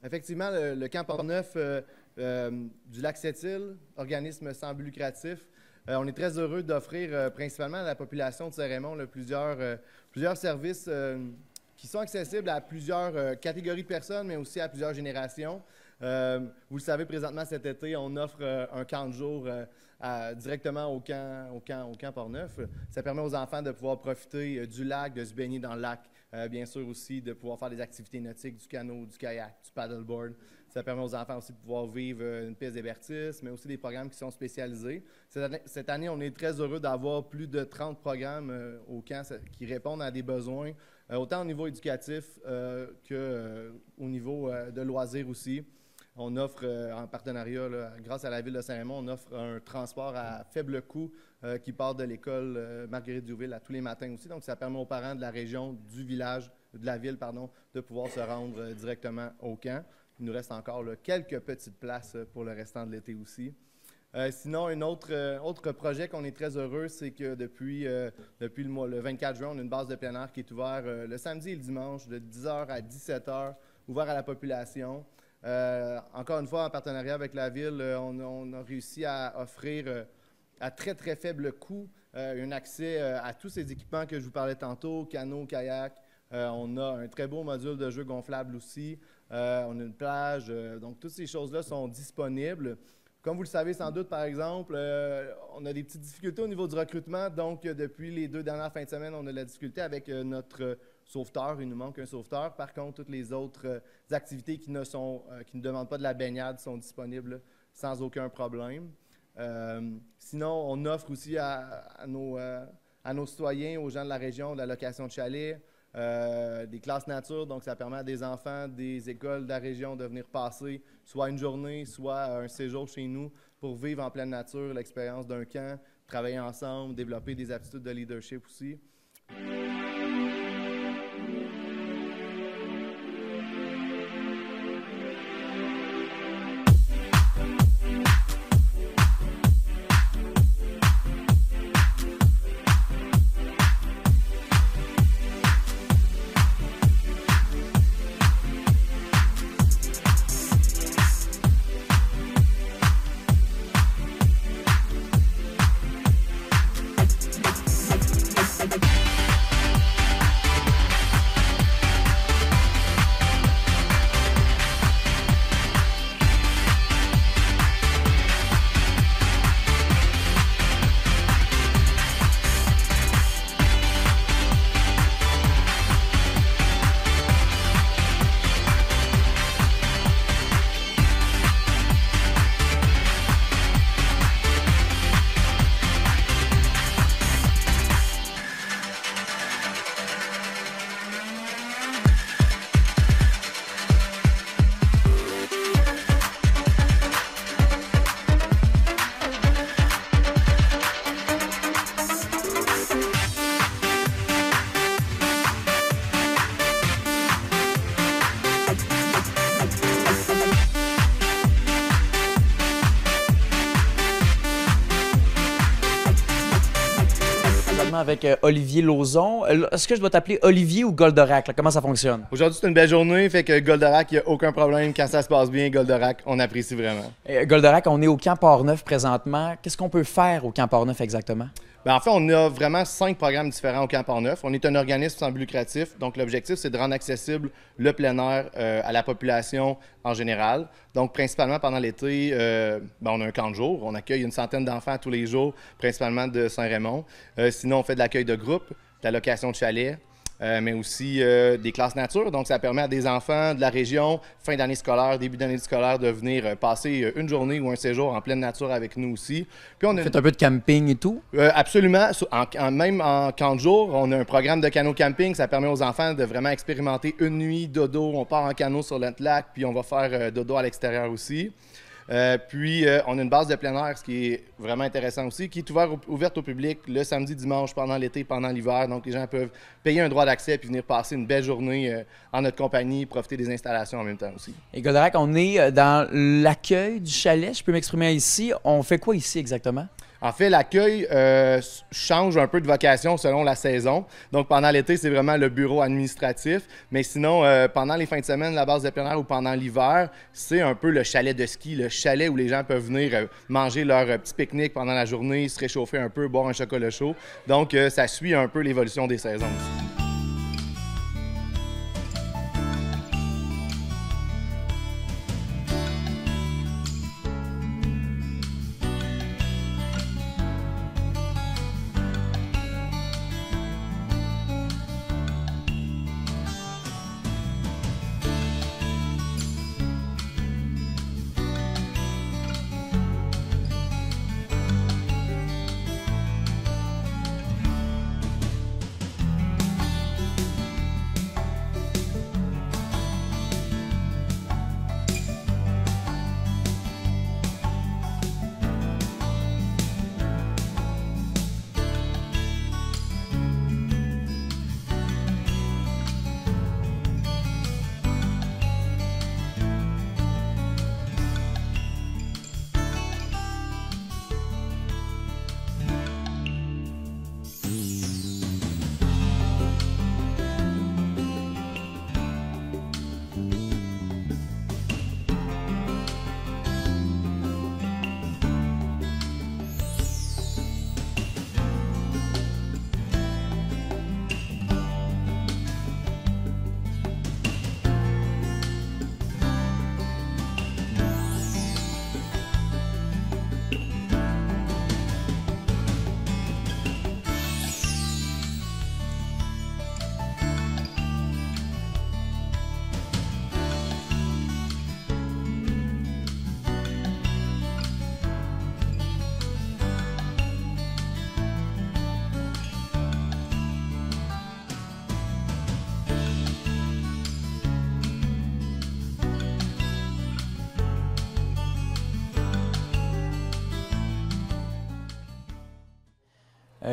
Effectivement, le camp Portneuf du Lac-Sept-Îles, organisme sans but lucratif, on est très heureux d'offrir principalement à la population de Saint-Raymond plusieurs services qui sont accessibles à plusieurs catégories de personnes, mais aussi à plusieurs générations. Vous le savez, présentement, cet été, on offre un camp de jour directement au camp Portneuf. Ça permet aux enfants de pouvoir profiter du lac, de se baigner dans le lac. Bien sûr aussi de pouvoir faire des activités nautiques, du canot, du kayak, du paddleboard. Ça permet aux enfants aussi de pouvoir vivre une piste d'hébertisme, mais aussi des programmes qui sont spécialisés. Cette année, on est très heureux d'avoir plus de 30 programmes au camp qui répondent à des besoins, autant au niveau éducatif qu'au niveau de loisirs aussi. On offre, en partenariat, grâce à la Ville de Saint-Raymond, on offre un transport à faible coût qui part de l'école Marguerite-Diouville à tous les matins aussi. Donc, ça permet aux parents de la région, du village, de la ville, pardon, de pouvoir se rendre directement au camp. Il nous reste encore quelques petites places pour le restant de l'été aussi. Sinon, un autre projet qu'on est très heureux, c'est que depuis le 24 juin, on a une base de plein air qui est ouverte le samedi et le dimanche de 10h à 17h, ouvert à la population. Encore une fois, en partenariat avec la Ville, on a réussi à offrir à très, très faible coût un accès à tous ces équipements que je vous parlais tantôt, canot, kayak. On a un très beau module de jeu gonflable aussi. On a une plage. Donc, toutes ces choses-là sont disponibles. Comme vous le savez sans doute, par exemple, on a des petites difficultés au niveau du recrutement. Donc, depuis les 2 dernières fins de semaine, on a de la difficulté avec notre sauveteur. Il nous manque un sauveteur. Par contre, toutes les autres activités qui ne demandent pas de la baignade sont disponibles sans aucun problème. Sinon, on offre aussi à nos citoyens, aux gens de la région, de la location de chalet, des classes nature. Donc, ça permet à des enfants des écoles de la région de venir passer soit une journée, soit un séjour chez nous pour vivre en pleine nature l'expérience d'un camp, travailler ensemble, développer des aptitudes de leadership aussi. Avec Olivier Lauzon. Est-ce que je dois t'appeler Olivier ou Goldorak? Là? Comment ça fonctionne? Aujourd'hui, c'est une belle journée, fait que Goldorak, il n'y a aucun problème. Quand ça se passe bien, Goldorak, on apprécie vraiment. Goldorak, on est au camp Portneuf présentement. Qu'est-ce qu'on peut faire au camp Portneuf exactement? Bien, en fait, on a vraiment 5 programmes différents au camp Portneuf. On est un organisme sans but lucratif, donc l'objectif, c'est de rendre accessible le plein air à la population en général. Donc, principalement pendant l'été, on a un camp de jour. On accueille une centaine d'enfants tous les jours, principalement de Saint-Raymond. Sinon, on fait de l'accueil de groupe, de la location de chalet, mais aussi des classes nature. Donc, ça permet à des enfants de la région, fin d'année scolaire, début d'année scolaire, de venir passer une journée ou un séjour en pleine nature avec nous aussi. Puis on a fait un peu de camping et tout? Absolument. Même en camp de jour, on a un programme de canot camping. Ça permet aux enfants de vraiment expérimenter une nuit dodo. On part en canot sur le lac, puis on va faire dodo à l'extérieur aussi. Puis, on a une base de plein air, ce qui est vraiment intéressant aussi, qui est ouverte au public le samedi, dimanche, pendant l'été, pendant l'hiver. Donc, les gens peuvent payer un droit d'accès puis venir passer une belle journée en notre compagnie, profiter des installations en même temps aussi. Et Goldorak, on est dans l'accueil du chalet, je peux m'exprimer ici. On fait quoi ici exactement? En fait, l'accueil change un peu de vocation selon la saison. Donc, pendant l'été, c'est vraiment le bureau administratif. Mais sinon, pendant les fins de semaine, la base de plein air ou pendant l'hiver, c'est un peu le chalet de ski, le chalet où les gens peuvent venir manger leur petit pique-nique pendant la journée, se réchauffer un peu, boire un chocolat chaud. Donc, ça suit un peu l'évolution des saisons aussi.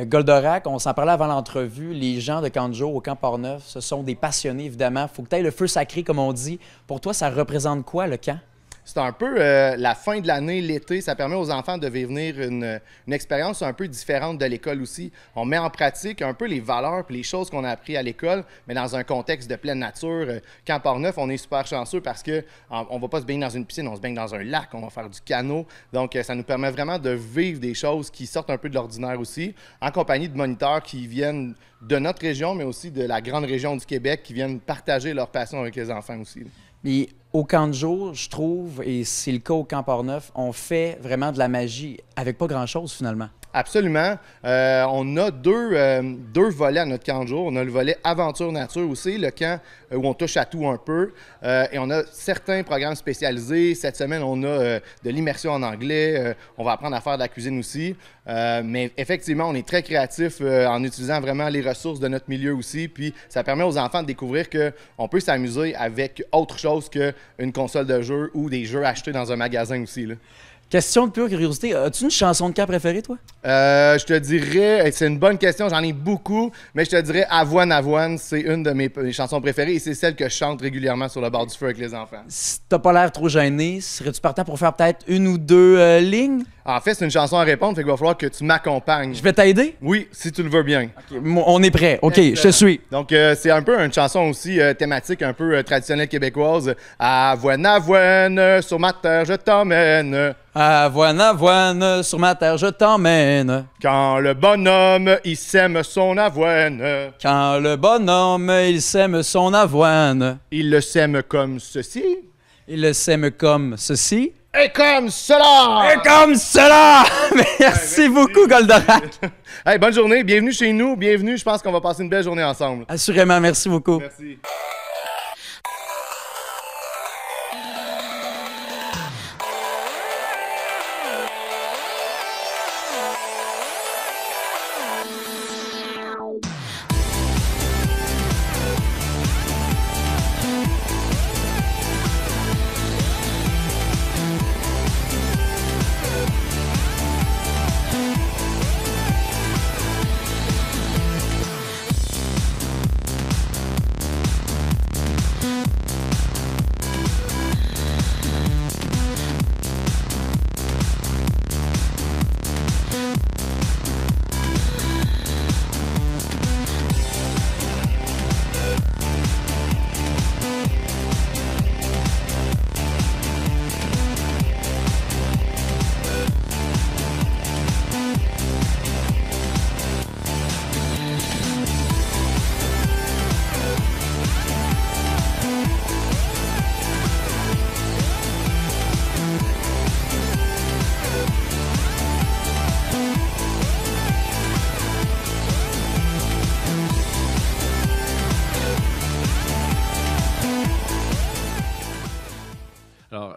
Goldorak, on s'en parlait avant l'entrevue, les gens de Camp Joe au Camp Portneuf, ce sont des passionnés, évidemment. Il faut que tu aies le feu sacré, comme on dit. Pour toi, ça représente quoi, le camp? C'est un peu la fin de l'année, l'été. Ça permet aux enfants de vivre une expérience un peu différente de l'école aussi. On met en pratique un peu les valeurs et les choses qu'on a appris à l'école, mais dans un contexte de pleine nature. Camp Portneuf, on est super chanceux parce qu'on ne va pas se baigner dans une piscine, on se baigne dans un lac, on va faire du canot. Donc, ça nous permet vraiment de vivre des choses qui sortent un peu de l'ordinaire aussi, en compagnie de moniteurs qui viennent de notre région, mais aussi de la grande région du Québec, qui viennent partager leur passion avec les enfants aussi. Mais au Camp Joe, je trouve, et c'est le cas au Camp Portneuf, on fait vraiment de la magie avec pas grand-chose finalement. Absolument. On a deux volets à notre camp de jour. On a le volet aventure nature aussi, le camp où on touche à tout un peu. Et on a certains programmes spécialisés. Cette semaine, on a de l'immersion en anglais. On va apprendre à faire de la cuisine aussi. Mais effectivement, on est très créatif en utilisant vraiment les ressources de notre milieu aussi. Puis ça permet aux enfants de découvrir qu'on peut s'amuser avec autre chose qu'une console de jeu ou des jeux achetés dans un magasin aussi, là. Question de pure curiosité, as-tu une chanson de camp préférée, toi? Je te dirais, c'est une bonne question, j'en ai beaucoup, mais je te dirais Avoine, Avoine, c'est une de mes chansons préférées et c'est celle que je chante régulièrement sur le bord du feu avec les enfants. Si t'as pas l'air trop gêné, serais-tu partant pour faire peut-être une ou deux lignes? En fait, c'est une chanson à répondre, fait qu'il va falloir que tu m'accompagnes. Je vais t'aider? Oui, si tu le veux bien. Okay, on est prêt. OK, je te suis. Donc, c'est un peu une chanson aussi thématique, un peu traditionnelle québécoise. Avoine, avoine, sur ma terre, je t'emmène. Avoine, avoine, sur ma terre, je t'emmène. Quand le bonhomme, il sème son avoine. Quand le bonhomme, il sème son avoine. Il le sème comme ceci. Il le sème comme ceci. Et comme cela! Et comme cela! Merci beaucoup, Goldorak! Hey, bonne journée, bienvenue chez nous, bienvenue. Je pense qu'on va passer une belle journée ensemble. Assurément, merci beaucoup. Merci.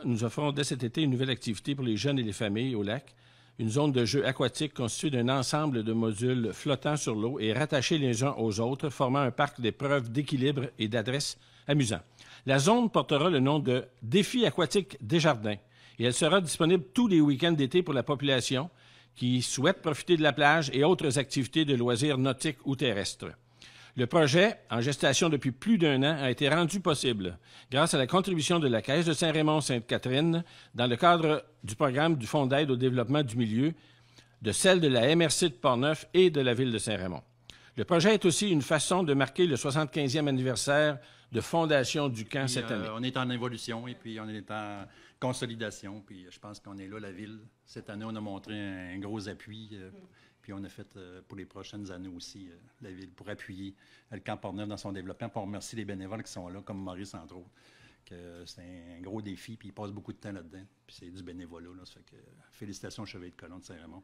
nous offrons dès cet été une nouvelle activité pour les jeunes et les familles au lac, une zone de jeu aquatique constituée d'un ensemble de modules flottants sur l'eau et rattachés les uns aux autres, formant un parc d'épreuves d'équilibre et d'adresse amusant. La zone portera le nom de Défi aquatique Desjardins et elle sera disponible tous les week-ends d'été pour la population qui souhaite profiter de la plage et autres activités de loisirs nautiques ou terrestres. Le projet, en gestation depuis plus d'1 an, a été rendu possible grâce à la contribution de la Caisse de Saint-Raymond-Sainte-Catherine dans le cadre du programme du Fonds d'aide au développement du milieu, de celle de la MRC de Portneuf et de la Ville de Saint-Raymond. Le projet est aussi une façon de marquer le 75e anniversaire de fondation du camp cette année. On est en évolution et puis on est en consolidation. Puis je pense qu'on est là, la Ville. Cette année, on a montré un gros appui. Puis on a fait pour les prochaines années aussi, la Ville, pour appuyer le camp Portneuf dans son développement. Puis on remercie les bénévoles qui sont là, comme Maurice, entre autres. Que c'est un gros défi, puis il passe beaucoup de temps là-dedans. Puis c'est du bénévolat. Là, ça fait que félicitations au Chevalier de Colomb de Saint-Raymond.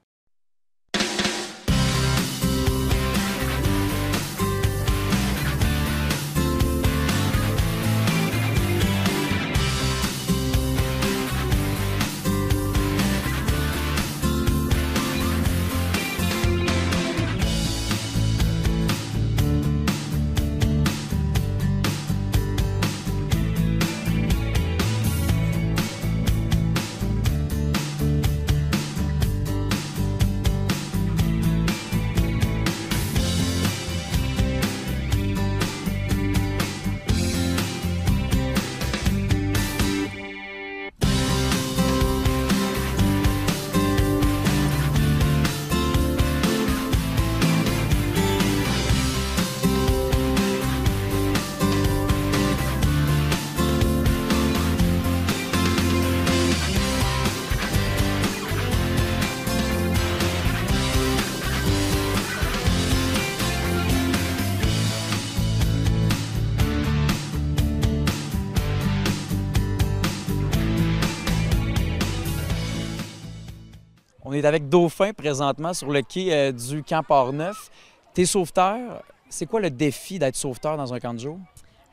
On est avec Dauphin présentement sur le quai du camp Portneuf. T'es sauveteur. C'est quoi le défi d'être sauveteur dans un camp de jour?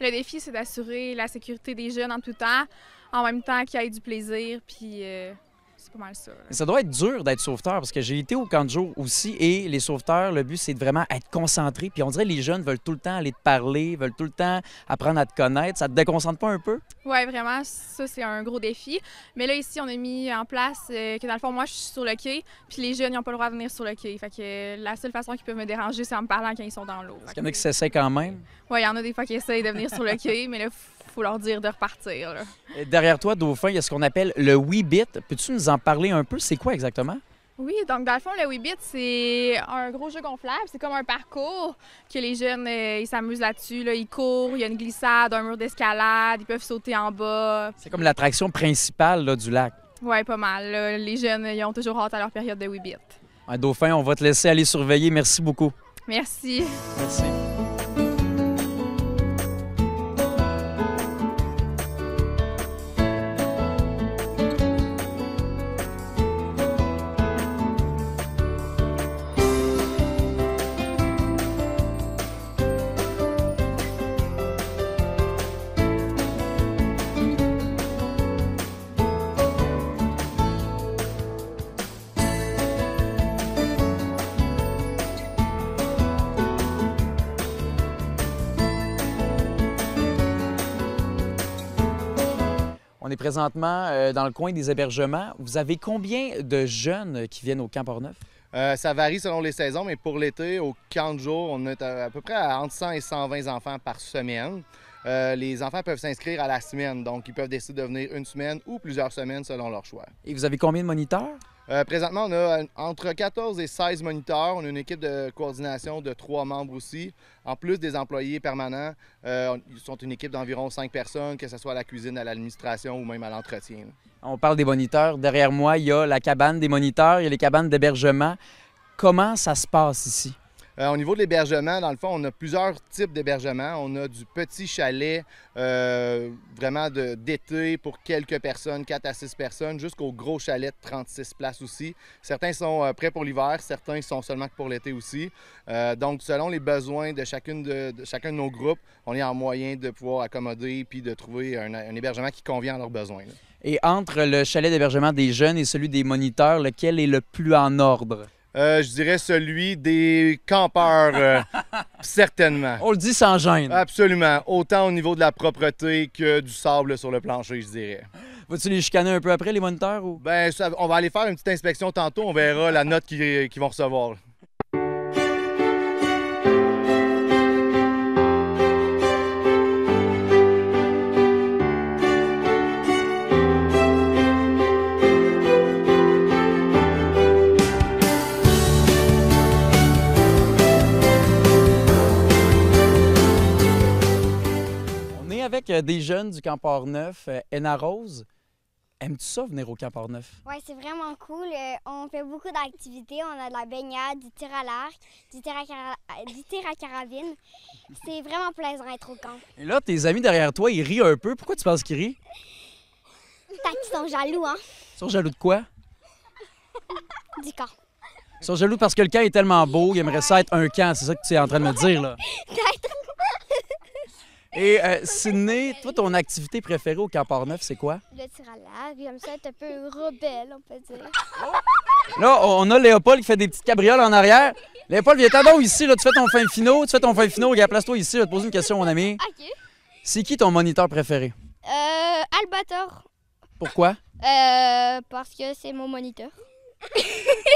Le défi, c'est d'assurer la sécurité des jeunes en tout temps, en même temps qu'il y ait du plaisir, puis c'est pas mal ça. Là. Ça doit être dur d'être sauveteur parce que j'ai été au camp de jour aussi et les sauveteurs, le but, c'est de vraiment être concentré. Puis on dirait que les jeunes veulent tout le temps aller te parler, veulent tout le temps apprendre à te connaître. Ça te déconcentre pas un peu? Oui, vraiment, ça, c'est un gros défi. Mais là, ici, on a mis en place que dans le fond, moi, je suis sur le quai, puis les jeunes, ils n'ont pas le droit de venir sur le quai. Fait que la seule façon qu'ils peuvent me déranger, c'est en me parlant quand ils sont dans l'eau. Est-ce qu'il y en a qui s'essaient quand même? Oui, il y en a des fois qui essayent de venir sur le quai, mais là, il faut leur dire de repartir. Là. Et derrière toi, Dauphin, il y a ce qu'on appelle le Weebit. Peux-tu nous en parler un peu? C'est quoi exactement? Oui, donc dans le fond, le Weebit, c'est un gros jeu gonflable. C'est comme un parcours que les jeunes, ils s'amusent là-dessus. Là. Ils courent, il y a une glissade, un mur d'escalade, ils peuvent sauter en bas. C'est comme l'attraction principale là, du lac. Oui, pas mal. Là. Les jeunes, ils ont toujours hâte à leur période de Weebit. Ouais, Dauphin, on va te laisser aller surveiller. Merci beaucoup. Merci. Merci. On est présentement dans le coin des hébergements. Vous avez combien de jeunes qui viennent au camp Portneuf? Ça varie selon les saisons, mais pour l'été, au camp de jour, on est à peu près entre 100 et 120 enfants par semaine. Les enfants peuvent s'inscrire à la semaine, donc ils peuvent décider de venir une semaine ou plusieurs semaines selon leur choix. Et vous avez combien de moniteurs? Présentement, on a entre 14 et 16 moniteurs. On a une équipe de coordination de 3 membres aussi. En plus des employés permanents, ils sont une équipe d'environ 5 personnes, que ce soit à la cuisine, à l'administration ou même à l'entretien. On parle des moniteurs. Derrière moi, il y a la cabane des moniteurs, il y a les cabanes d'hébergement. Comment ça se passe ici? Au niveau de l'hébergement, dans le fond, on a plusieurs types d'hébergement. On a du petit chalet, vraiment d'été pour quelques personnes, 4 à 6 personnes, jusqu'au gros chalet de 36 places aussi. Certains sont prêts pour l'hiver, certains sont seulement pour l'été aussi. Donc, selon les besoins de chacun de nos groupes, on est en moyen de pouvoir accommoder puis de trouver un hébergement qui convient à leurs besoins. Là. Et entre le chalet d'hébergement des jeunes et celui des moniteurs, lequel est le plus en ordre? Je dirais celui des campeurs, certainement. On le dit sans gêne. Absolument. Autant au niveau de la propreté que du sable sur le plancher, je dirais. Vas-tu les chicaner un peu après, les moniteurs? Ou... Ben, on va aller faire une petite inspection tantôt. On verra la note qu'ils vont recevoir. Avec des jeunes du Camp Port-Neuf, Enna Rose. Aimes-tu ça, venir au Camp Port-Neuf? Oui, c'est vraiment cool. On fait beaucoup d'activités. On a de la baignade, du tir à l'arc, du tir à carabine. C'est vraiment plaisant d'être au camp. Et là, tes amis derrière toi, ils rient un peu. Pourquoi tu penses qu'ils rient? Parce qu'ils sont jaloux, hein? Ils sont jaloux de quoi? Du camp. Ils sont jaloux parce que le camp est tellement beau, ils aimeraient ça être un camp. C'est ça que tu es en train de me dire, là. Et Sydney, toi, ton activité préférée au Camp Port-Neuf, c'est quoi? Le tir à l'arc, j'aime ça être un peu rebelle, on peut dire. Là, on a Léopold qui fait des petites cabrioles en arrière. Léopold, viens-t'en donc ici, là, tu fais ton fin finaux. Regarde, place-toi ici, je vais te poser une question, mon ami. OK. C'est qui ton moniteur préféré? Albator. Pourquoi? Parce que c'est mon moniteur.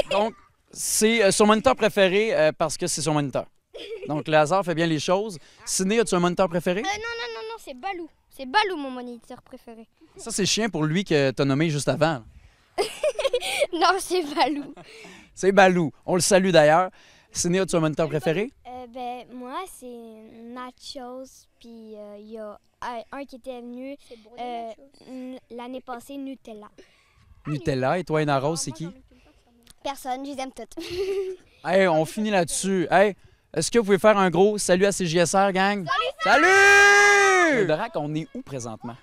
Donc, c'est son moniteur préféré parce que c'est son moniteur. Donc, le hasard fait bien les choses. Sydney, as-tu un moniteur préféré? Non, c'est Balou. C'est Balou, mon moniteur préféré. Ça, c'est chien pour lui que t'as nommé juste avant. Non, c'est Balou. C'est Balou. On le salue d'ailleurs. Sydney, as-tu un moniteur préféré? Moi, c'est Nachos. Puis, il y a un qui était venu l'année passée, Nutella. Nutella. Et toi, Enna Rose, c'est qui? Personne, je les aime toutes. Hey, on finit là-dessus. Hey, est-ce que vous pouvez faire un gros salut à CJSR, gang? Salut! Goldorak, on est où présentement?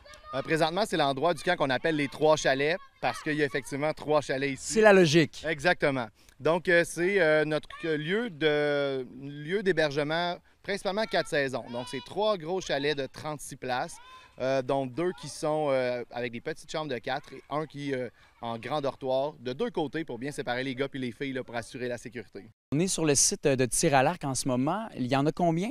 Présentement, c'est l'endroit du camp qu'on appelle les 3 chalets parce qu'il y a effectivement 3 chalets ici. C'est la logique. Exactement. Donc, c'est notre lieu d'hébergement, principalement 4 saisons. Donc, c'est 3 gros chalets de 36 places, dont 2 qui sont avec des petites chambres de 4 et un qui est en grand dortoir, de 2 côtés pour bien séparer les gars et les filles là, pour assurer la sécurité. On est sur le site de tir à l'arc en ce moment. Il y en a combien?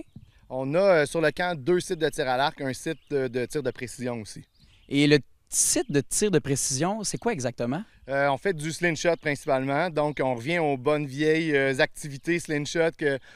On a sur le camp 2 sites de tir à l'arc, un site de tir de précision aussi. Et le site de tir de précision, c'est quoi exactement? On fait du slingshot principalement. Donc, on revient aux bonnes vieilles activités slingshot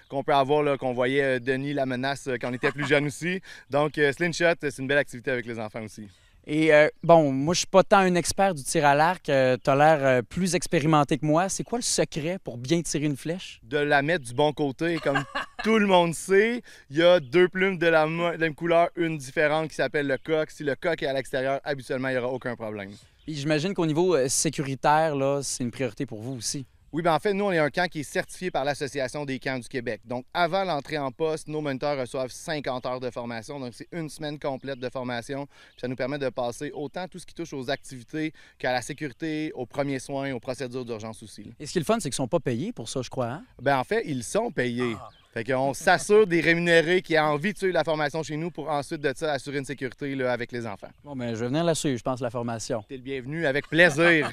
qu'on peut avoir, là, qu'on voyait Denis la menace quand on était plus jeune aussi. Donc, slingshot, c'est une belle activité avec les enfants aussi. Et bon, moi, je suis pas tant un expert du tir à l'arc. Tu as l'air plus expérimenté que moi. C'est quoi le secret pour bien tirer une flèche? De la mettre du bon côté. Comme tout le monde sait, il y a 2 plumes de la même couleur, une différente qui s'appelle le coq. Si le coq est à l'extérieur, habituellement, il n'y aura aucun problème. Et j'imagine qu'au niveau sécuritaire, là, c'est une priorité pour vous aussi. Oui, bien en fait, nous, on est un camp qui est certifié par l'Association des camps du Québec. Donc, avant l'entrée en poste, nos moniteurs reçoivent 50 heures de formation. Donc, c'est une semaine complète de formation. Puis ça nous permet de passer autant tout ce qui touche aux activités qu'à la sécurité, aux premiers soins, aux procédures d'urgence aussi. Là. Et ce qui est le fun, c'est qu'ils ne sont pas payés pour ça, je crois. Hein? Bien, en fait, ils sont payés. Fait qu'on s'assure des rémunérés qui ont envie de suivre la formation chez nous pour ensuite de ça assurer une sécurité là, avec les enfants. Bon, bien, je vais venir la suivre, je pense, la formation. T'es le bienvenu, avec plaisir.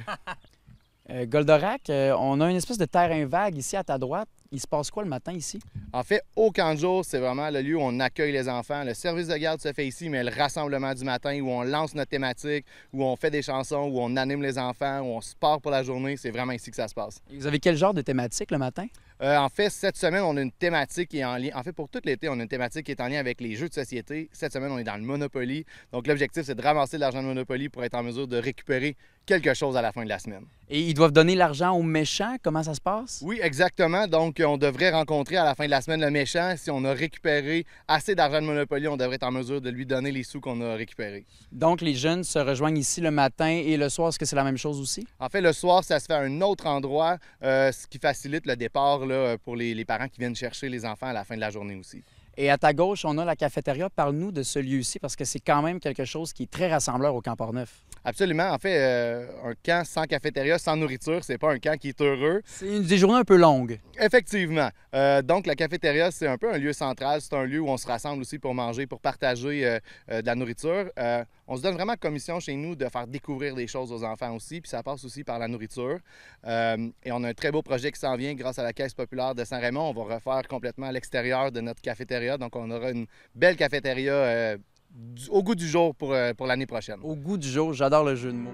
Goldorak, on a une espèce de terrain vague ici à ta droite. Il se passe quoi le matin ici? En fait, au camp de jour, c'est vraiment le lieu où on accueille les enfants. Le service de garde se fait ici, mais le rassemblement du matin où on lance notre thématique, où on fait des chansons, où on anime les enfants, où on se part pour la journée, c'est vraiment ici que ça se passe. Et vous avez quel genre de thématique le matin? En fait, cette semaine, on a une thématique qui est en lien. En fait, pour tout l'été, on a une thématique qui est en lien avec les jeux de société. Cette semaine, on est dans le Monopoly. Donc, l'objectif, c'est de ramasser de l'argent de Monopoly pour être en mesure de récupérer quelque chose à la fin de la semaine. Et ils doivent donner l'argent aux méchants? Comment ça se passe? Oui, exactement. Donc, on devrait rencontrer à la fin de la semaine le méchant. Si on a récupéré assez d'argent de Monopoly, on devrait être en mesure de lui donner les sous qu'on a récupérés. Donc, les jeunes se rejoignent ici le matin et le soir, est-ce que c'est la même chose aussi? En fait, le soir, ça se fait à un autre endroit, ce qui facilite le départ là, pour les parents qui viennent chercher les enfants à la fin de la journée aussi. Et à ta gauche, on a la cafétéria. Parle-nous de ce lieu-ci parce que c'est quand même quelque chose qui est très rassembleur au Camp Port-Neuf. Absolument. En fait, un camp sans cafétéria, sans nourriture, c'est pas un camp qui est heureux. C'est des journées un peu longues. Effectivement. Donc, la cafétéria, c'est un peu un lieu central. C'est un lieu où on se rassemble aussi pour manger, pour partager de la nourriture. On se donne vraiment comme mission chez nous de faire découvrir des choses aux enfants aussi, puis ça passe aussi par la nourriture. Et on a un très beau projet qui s'en vient grâce à la Caisse populaire de Saint-Raymond. On va refaire complètement l'extérieur de notre cafétéria. Donc, on aura une belle cafétéria au goût du jour pour l'année prochaine. Au goût du jour, j'adore le jeu de mots.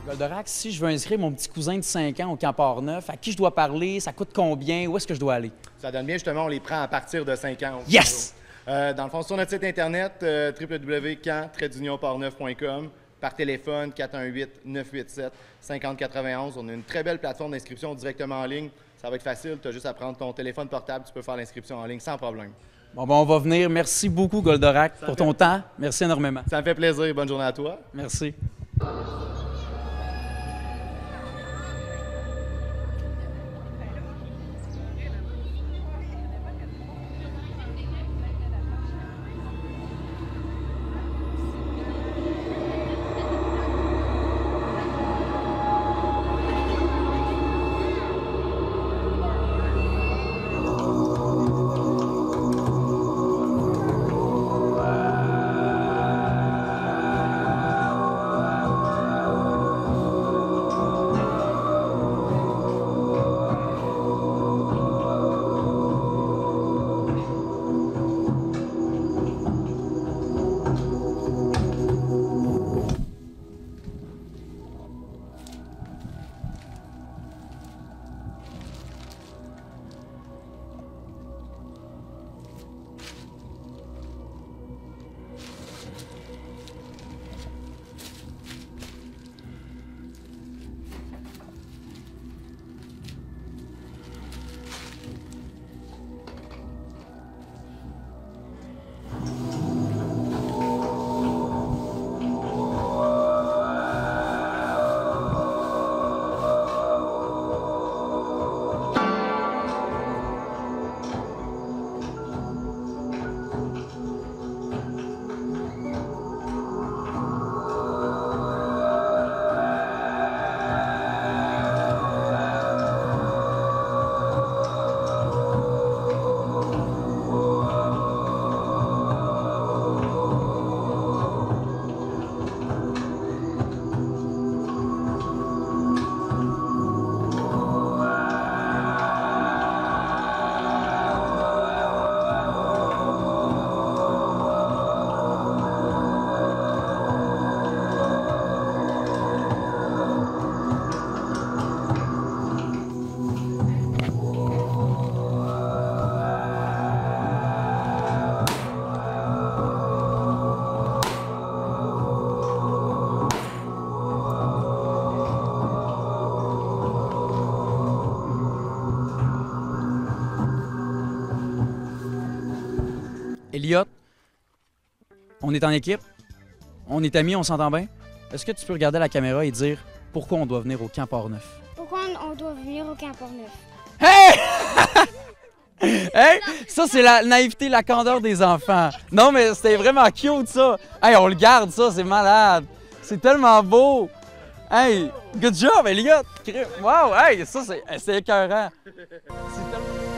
Goldorak, si je veux inscrire mon petit cousin de 5 ans au Camp Port-Neuf, à qui je dois parler? Ça coûte combien? Où est-ce que je dois aller? Ça donne bien, justement, on les prend à partir de 5 ans. Yes! Dans le fond, sur notre site internet, www.camp-neuf.com, par téléphone, 418-987-5091. On a une très belle plateforme d'inscription directement en ligne. Ça va être facile, tu as juste à prendre ton téléphone portable, tu peux faire l'inscription en ligne sans problème. Bon, ben, on va venir. Merci beaucoup, Goldorak, pour ton temps. Merci énormément. Ça me fait plaisir. Bonne journée à toi. Merci. Elliot, on est en équipe, on est amis, on s'entend bien. Est-ce que tu peux regarder la caméra et dire pourquoi on doit venir au Camp Port-Neuf? Pourquoi on doit venir au Camp Port-Neuf? Hey! Hey! Ça, c'est la naïveté, la candeur des enfants. Non, mais c'était vraiment cute, ça. Hey, on le garde, ça, c'est malade. C'est tellement beau. Hey, good job, Elliot. Wow, hey, ça, c'est écœurant. C'est tellement...